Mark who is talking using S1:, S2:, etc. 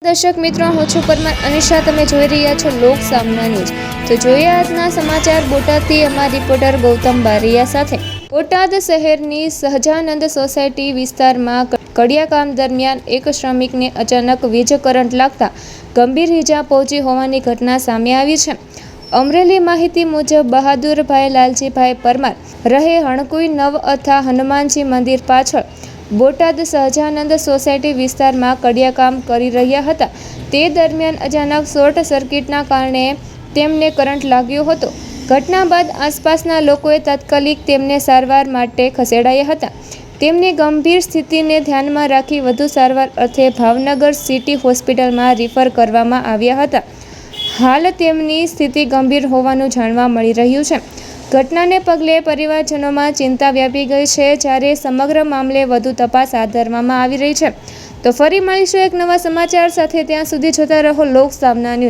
S1: દર્શક મિત્રો, હું છું પરમાર અનિશા. તમે જોઈ રહ્યા છો લોક સામના ન્યૂઝ. તો જોઈએ આજના સમાચાર. બોટાદથી અમારા રિપોર્ટર ગૌતમ બારિયા સાથે. બોટાદ શહેરની સહજાનંદ સોસાયટી વિસ્તારમાં કડિયાકામ દરમિયાન એક શ્રમિકને અચાનક વીજ કરંટ લાગતા ગંભીર ઈજા પહોંચી હોવાની ઘટના સામે આવી છે. અમરેલી માહિતી મુજબ બહાદુરભાઈ લાલજીભાઈ પરમાર રહે હણકુઈ નવ અથા હનુમાનજી મંદિર પાછળ બોટાદ સહજાનંદ સોસાયટી વિસ્તારમાં કડિયાકામ કરી રહ્યા હતા. તે દરમિયાન અચાનક શોર્ટ સર્કિટના કારણે તેમને કરંટ લાગ્યો હતો. ઘટના બાદ આસપાસના લોકોએ તાત્કાલિક તેમને સારવાર માટે ખસેડાયા હતા. તેમની ગંભીર સ્થિતિને ધ્યાનમાં રાખી વધુ સારવાર અર્થે ભાવનગર સિટી હોસ્પિટલમાં રિફર કરવામાં આવ્યા હતા. હાલ તેમની સ્થિતિ ગંભીર હોવાનું જાણવા મળી રહ્યું છે. ઘટનાને પગલે પરિવારજનોમાં ચિંતા વ્યાપી ગઈ છે, જ્યારે સમગ્ર મામલે વધુ તપાસ હાથ ધરવામાં આવી રહી છે. તો ફરી મળીશું એક નવા સમાચાર સાથે. ત્યાં સુધી જોતા રહો લોક સામના ન્યૂઝ.